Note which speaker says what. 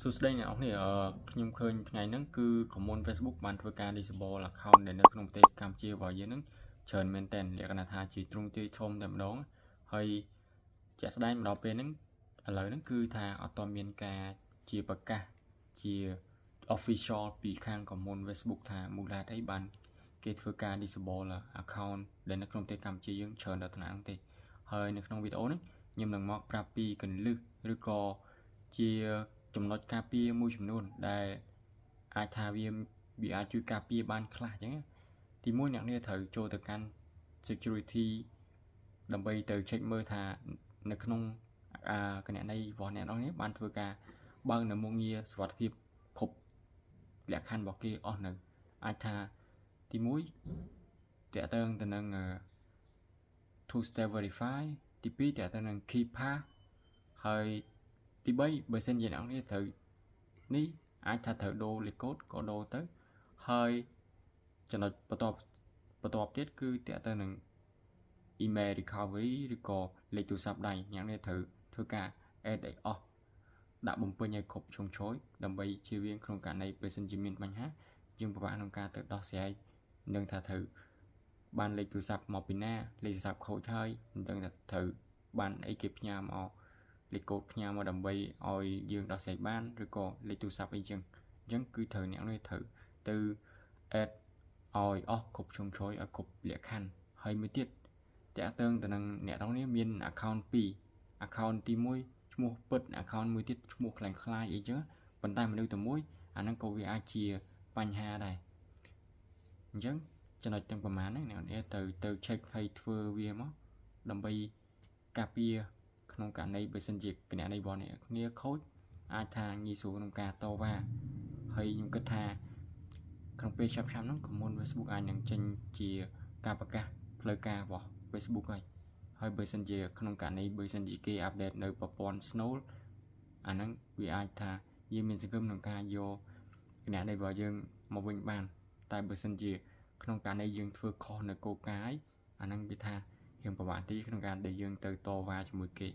Speaker 1: សួស្តីអ្នកនរគ្នាខ្ញុំឃើញថ្ងៃហ្នឹងគឺ common Facebook បានធ្វើការ disable account ដែលនៅក្នុងប្រទេសកម្ពុជារបស់យើងហ្នឹងច្រើនមែនតើលក្ខណៈថាជាទ្រង់ទ្រាយធំតែម្ដងហើយជាក់ស្ដែងមកដល់ពេលហ្នឹងឥឡូវហ្នឹងគឺថាអត់ទាន់មានការជាប្រកាសជា official ពីខាង common Facebook ថាមូលហេតុអីបានគេធ្វើការ disable account ដែលនៅក្នុងប្រទេសកម្ពុជាយើងច្រើនដល់ថ្នាក់ហ្នឹងទេហើយនៅក្នុងវីដេអូនេះខ្ញុំនឹងមកប្រាប់ពីកលឹះឬក៏ជាចំណុចការពារមួយចំនួនដែលអាចថាវាអាចជួយការពារបានខ្លះអញ្ចឹងទីមួយអ្នកនេះត្រូវចូលទៅកាន់ security ដើម្បីទៅ check មើលថានៅក្នុងគណនីរបស់អ្នកនេះបានធ្វើការបើកនៅមុខងារសុវត្ថិភាពគ្រប់លក្ខខណ្ឌរបស់គេអស់នៅអាចថាទីមួយតកតើងទៅនឹង two step verify ទី2តកតើនឹង key pass ហើយទី3បើសិនជាអ្នកនេះត្រូវនេះអាចថាត្រូវដូរលេខកូដក៏ដូរទៅហើយចំណុចបន្ទាប់ទៀតគឺតកតើនឹង email recovery ឬក៏លេខទូរស័ព្ទដៃអ្នកនេះត្រូវធ្វើការ add ឲ្យអស់ដាក់បំពេញឲ្យគ្រប់ជ្រុងជ្រោយដើម្បីជៀសវាងក្នុងករណីបើសិនជាមានបញ្ហាយើងពិបាកក្នុងការទៅដោះស្រាយនឹងថាត្រូវបានលេខទូរស័ព្ទមកពីណាលេខទូរស័ព្ទខូចហើយមិនដឹងថាត្រូវបានអីគេផ្ញើមកលេខកូដផ្ញើមកដើម្បីឲ្យយើងដោះស្រាយបានឬក៏លេខទូរស័ព្ទអីចឹងគឺត្រូវអ្នកនេះត្រូវទៅ add ឲ្យអស់គ្រប់ជ្រុងជ្រោយឲ្យគ្រប់លក្ខខណ្ឌហើយមួយទៀតតាក់ទងទៅនឹងអ្នកទាំងនេះមាន account 2 account ទី1ឈ្មោះពិត account មួយទៀតឈ្មោះខ្លាំងខ្លាយអីចឹងប៉ុន្តែមនុស្សតែមួយអាហ្នឹងក៏វាអាចជាបញ្ហាដែរអញ្ចឹងចំណុចទាំងប្រមាណហ្នឹងអ្នកនេះទៅ check ឲ្យធ្វើវាមកដើម្បីការពារក្នុងករណីបើសិនជាគណនីរបស់អ្នកគ្នាខូចអាចថាងាយស្រួលក្នុងការតវ៉ាហើយខ្ញុំគិតថាក្នុងពេលឆាប់ៗហ្នឹង common Facebook អាចនឹងចេញជាការប្រកាសផ្លូវការរបស់ Facebook ហើយបើសិនជាក្នុងករណីបើសិនជាគេ update នៅប្រព័ន្ធ Snow អាហ្នឹងវាអាចថាយើងមានសង្ឃឹមក្នុងការយកគណនីរបស់យើងមកវិញបានតែបើសិនជាក្នុងករណីយើងធ្វើខុសនៅគោលការណ៍អាហ្នឹងវាថារៀងពិបាកទីក្នុងការដែលយើងទៅតវ៉ាជាមួយគេ